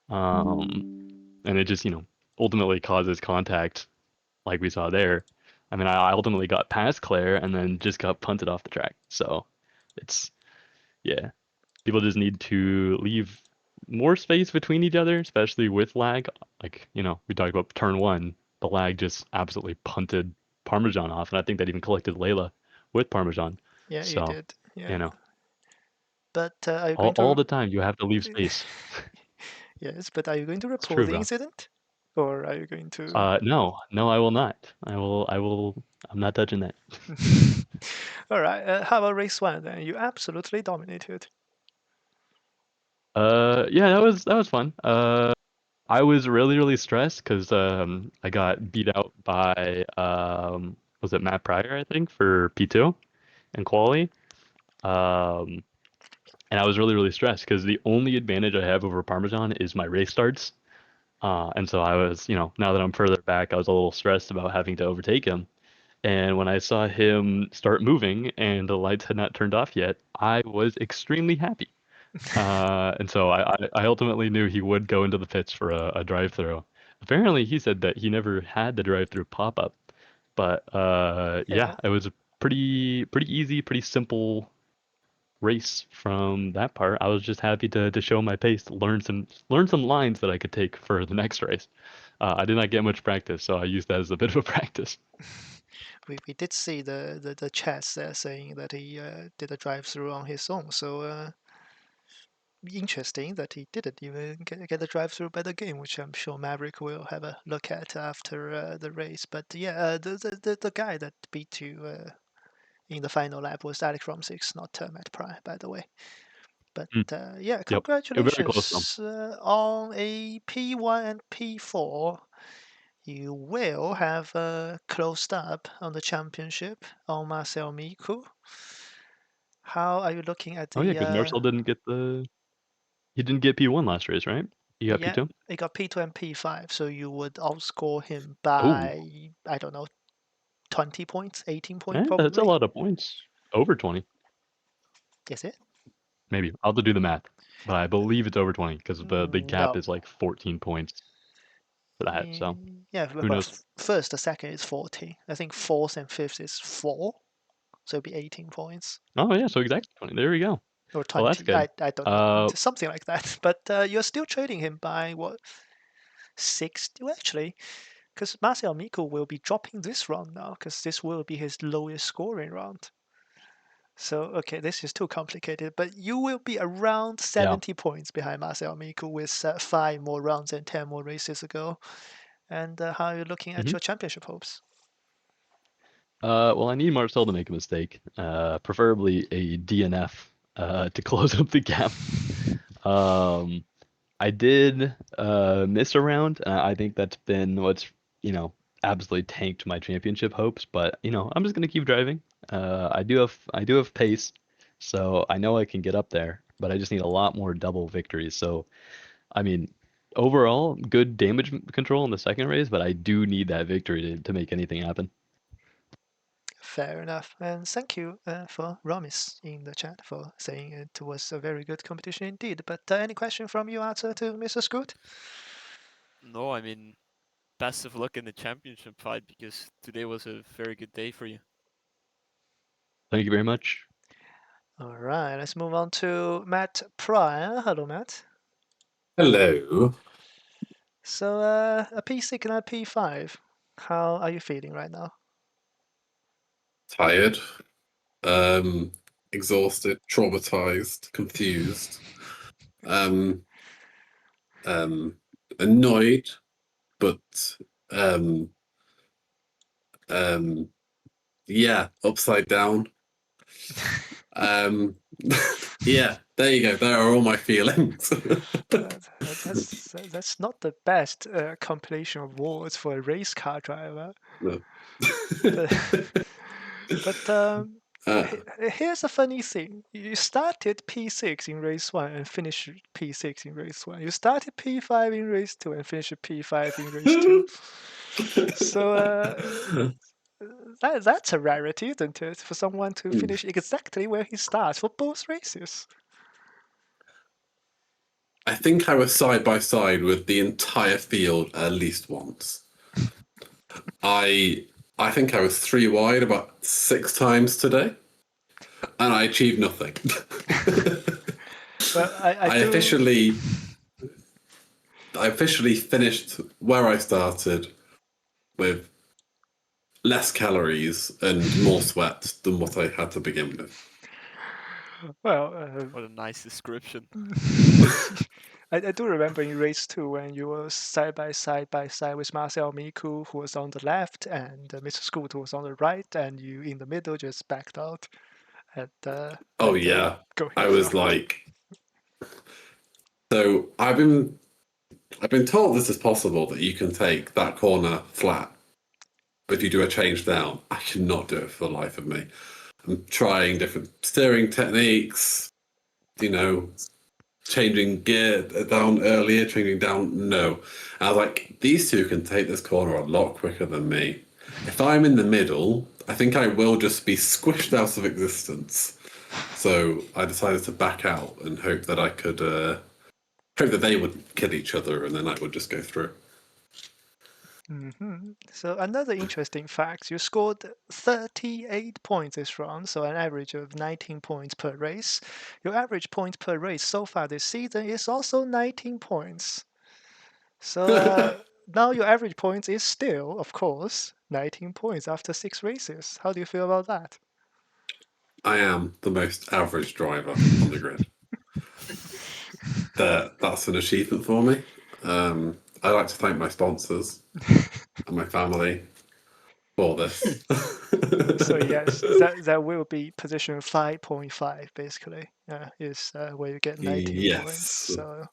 and it just, ultimately causes contact like we saw there. I mean, I ultimately got past Claire and then just got punted off the track. So it's, yeah, people just need to leave more space between each other, especially with lag. Like, we talked about turn one, the lag just absolutely punted Parmesan off, and I think that even collected Layla with Parmesan. Yeah, you So, did. you Yeah. know, But are you going all to? the time you have to leave space. Yes, but are you going to It's report true, the bro. incident, or are you going to? No, no, I will not. I'm not touching that. All right. How about race one then? You absolutely dominated. Yeah, that was fun. I was really, really stressed because I got beat out by was it Matt Pryor, I think, for P2 and quali. Um, and I was really, really stressed because the only advantage I have over Parmesan is my race starts. And so I was, now that I'm further back, I was a little stressed about having to overtake him. And when I saw him start moving and the lights had not turned off yet, I was extremely happy. And so I ultimately knew he would go into the pits for a drive-through. Apparently, he said that he never had the drive-through pop-up, but yeah, Yeah. it was a pretty easy, pretty simple race from that part. I was just happy to show my pace, learn some lines that I could take for the next race. I did not get much practice, so I used that as a bit of a practice. We did see the chats there saying that he did a drive through on his own. So interesting that he didn't even get a drive through by the game, which I'm sure Maverick will have a look at after the race. But yeah, the guy that beat you in the final lap was Alex from 6, not Matt Pry, by the way. But Mm, yeah, yep, it was very close though. congratulations on a P1 and P4. You will have closed up on the championship on Marcel Miku. How are you looking at Oh yeah, the? because Marcel he didn't get P1 last race, right? He got Yeah, P2. he got P2 and P5, so you would outscore him Oh, by, I don't know, 20 points, 18 points that's a probably. lot of points. Over 20. Is it? Maybe. I'll have to do the math. But I believe it's over 20 because the cap No. is like 14 points for that. So Yeah, who well, knows? first, the second is 40. I think fourth and fifth is 4, so it'd be 18 points. Oh yeah, so exactly 20. There we go. Or Well, that's 20. good. I don't know. Uh, Something like that. But you're still trading him by what? 60? Well, actually, because Marcel Miko will be dropping this round now, because this will be his lowest scoring round. So, okay, this is too complicated, but you will be around yeah. 70 points behind Marcel Miku with 5 more rounds and 10 more races to go. And how are you looking at hmm your championship hopes? well, I need Marcel to make a mistake, preferably a DNF, to close up the gap. Um, I did miss a round, and I think that's been what's, absolutely tanked my championship hopes. But, I'm just gonna keep driving. I do have pace, so I know I can get up there, but I just need a lot more double victories. So, I mean, overall, good damage control in the second race, but I do need that victory to make anything happen. Fair enough. And thank you for Ramis in the chat for saying it was a very good competition indeed. But any question from you, Arthur, to Mr. Scoot? No, I mean, best of luck in the championship fight because today was a very good day for you. Thank you very much. All right, let's move on to Matt Pryor. Hello, Matt. Hello. So a P6 and a P5. How are you feeling right now? Tired. Exhausted, traumatized, confused. Um, Annoyed, but um, um, yeah, upside down. Yeah, there you go. There are all my feelings. That's not the best compilation of words for a race car driver. No. But but Uh, here's a funny thing. You started P6 in race 1 and finished P6 in race 1. You started P5 in race 2 and finished P5 in race 2. So that's a rarity, isn't it, for someone to finish exactly where he starts for both races? I think I was side by side with the entire field at least once. I I think I was 3 wide about 6 times today, and I achieved nothing. Well, I I do. officially I officially finished where I started with less calories and more sweat than what I had to begin with. Well, What a nice description. I do remember in race 2 when you were side by side with Marcel Miku, who was on the left, and Mr. Scoot who was on the right, and you in the middle just backed out and Oh let yeah, go I yourself. was like, so I've been told this is possible that you can take that corner flat if you do a change down. I cannot do it for the life of me. I'm trying different steering techniques, you know, changing gear down earlier, changing down. No. I was like, these two can take this corner a lot quicker than me. If I'm in the middle, I think I will just be squished out of existence. So I decided to back out and hope that I could, hope that they would kill each other and then I would just go through. So another interesting fact, you scored 38 points this round, so an average of 19 points per race. Your average point per race so far this season is also 19 points. So now your average points is still, of course, 19 points after 6 races. How do you feel about that? I am the most average driver on the grid. That's an achievement for me. I'd like to thank my sponsors and my family for this. So yes, that will be position 5.5 basically. Is where you get 19 points. Yes. So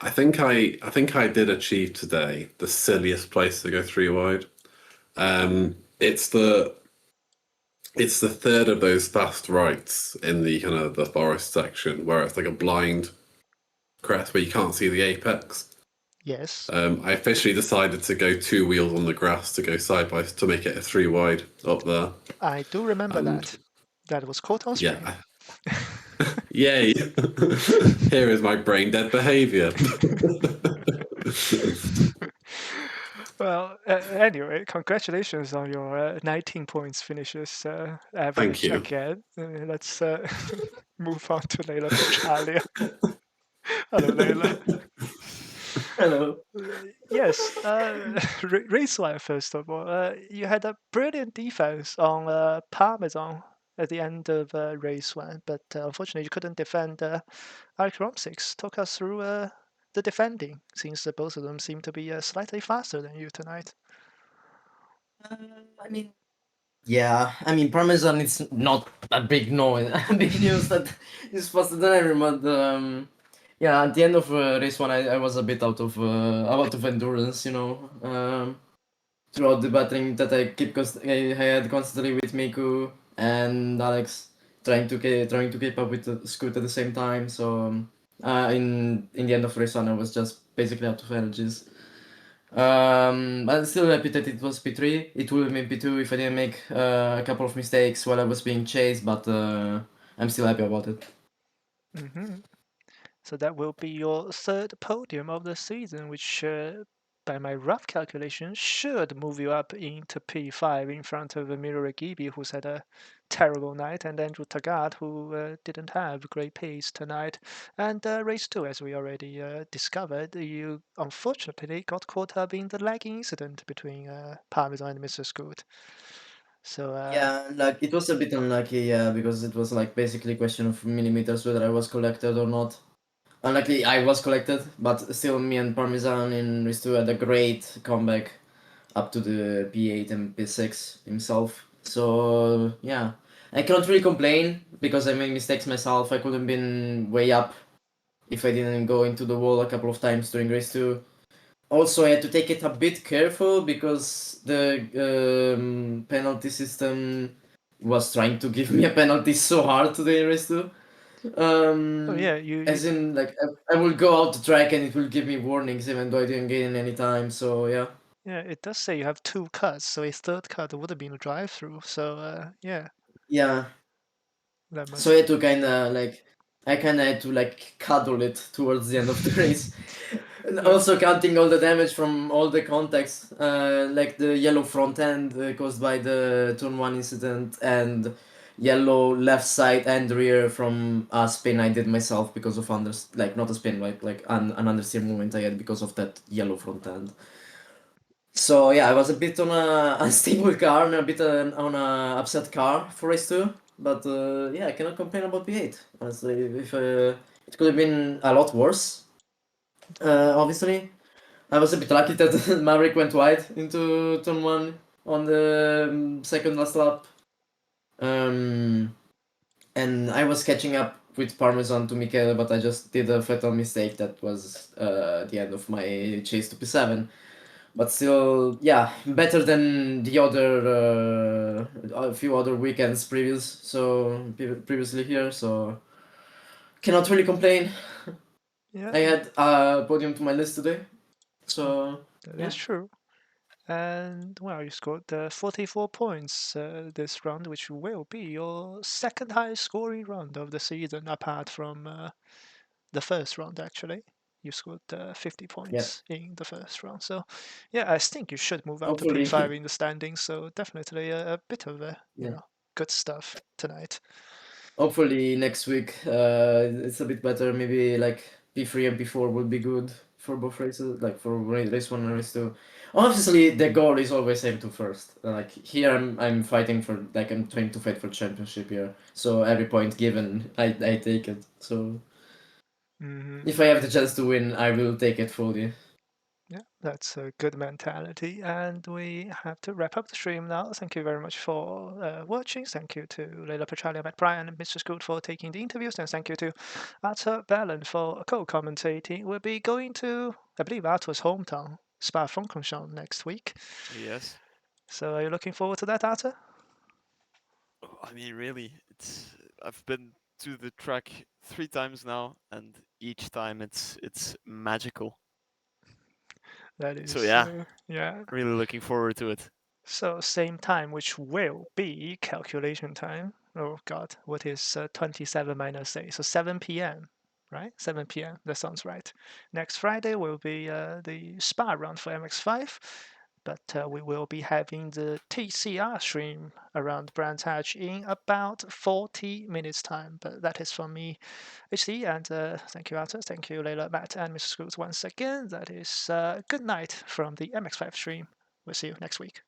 I think I did achieve today the silliest place to go 3 wide. It's the third of those fast rights in the kind of the forest section where it's like a blind crest where you can't see the apex. yes, I officially decided to go 2 wheels on the grass to go side by to make it a 3 wide up there. I do remember And that. That was caught on stream. yeah, yay! Here is my brain dead behavior. Well, anyway, congratulations on your 19 points finishes average you. again. Let's move on to Layla Petralia. Hello, Layla. Hello. Yes, race one, first of all. You had a brilliant defense on Parmesan at the end of race one, but unfortunately you couldn't defend Alex Romsix. Talk us through the defending, since both of them seem to be slightly faster than you tonight. I mean, yeah, I mean, Parmesan it's not a big noise, big news that is faster than everyone. But yeah, at the end of race one, I was a bit out of endurance, you know. Throughout the battling that I had constantly with Miku and Alex, trying to keep up with the Scoot at the same time. So in the end of race one, I was just basically out of energies. I'm still happy that it was P3. It would have been P2 if I didn't make a couple of mistakes while I was being chased, but I'm still happy about it. So that will be your third podium of the season, which, by my rough calculation, should move you up into P5 in front of Miro Gibi, who's had a terrible night, and Andrew Taggart, who didn't have great pace tonight. And race 2, as we already discovered, you unfortunately got caught up in the lagging incident between Parmesan and Mr. Scoot. So Yeah, like it was a bit unlucky, yeah, because it was like basically a question of millimeters whether I was collected or not. Unluckily, I was collected, but still, me and Parmesan in race 2 had a great comeback up to the P8 and P6 himself. So yeah, I can't really complain because I made mistakes myself. I could have been way up if I didn't go into the wall a couple of times during race 2. Also, I had to take it a bit careful because the penalty system was trying to give me a penalty so hard today in race 2. oh yeah, As in, like, I will go out the track and it will give me warnings even though I didn't gain any time, so yeah. yeah, it does say you have 2 cuts, so a third cut would have been a drive-through. So yeah, Yeah, that so must. I had to kinda, like, I kind of had to like cuddle it towards the end of the race. And Yeah. also counting all the damage from all the contacts, like the yellow front end caused by the turn 1 incident, and yellow left side and rear from a spin I did myself because of like not a spin, like an understeer movement I had because of that yellow front end. So yeah, I was a bit on a unstable car and a bit on a upset car for race 2. But yeah, I cannot complain about V8. Honestly, if it could have been a lot worse. Obviously, I was a bit lucky that Maverick went wide into turn 1 on the second last lap. And I was catching up with Parmesan to Michele, but I just did a fatal mistake that was the end of my chase to P7. But still, yeah, better than the other a few other weekends previously here. So cannot really complain. Yeah, I had a podium to my list today. So that yeah. is true. And well, you scored 44 points this round, which will be your second highest scoring round of the season, apart from the first round, actually. You scored 50 Yeah, points in the first round. So, yeah, I think you should move up to hopefully. P5 in the standings. So, definitely a bit of Yeah. good stuff tonight. Hopefully next week it's a bit better. Maybe like P3 and P4 would be good for both races, like for race 1 and race 2. Obviously, the goal is always aim to first. Like here, I'm fighting for, like, I'm trying to fight for championship here. So every point given, I take it. So if I have the chance to win, I will take it fully. Yeah, that's a good mentality. And we have to wrap up the stream now. Thank you very much for watching. Thank you to Leila Petralia, Matt Bryan, and Mr. Scoot for taking the interviews. And thank you to Arthur Ballan for co-commentating. We'll be going to, I believe, Arthur's hometown, Spa-Francorchamps, next week. Yes. So are you looking forward to that, Arthur? I mean, really, I've been to the track 3 times now, and each time it's magical. That is, So yeah, yeah. really looking forward to it. So same time, which will be calculation time. Oh God, what is 27 minus 8? So 7 p.m., right? 7 p.m. That sounds right. Next Friday will be the Spa round for MX5, but we will be having the TCR stream around Brands Hatch in about 40 minutes time. But that is from me, HC, and thank you, Arthur. Thank you, Layla, Matt, and Mr. Schools once again. That is good night from the MX5 stream. We'll see you next week.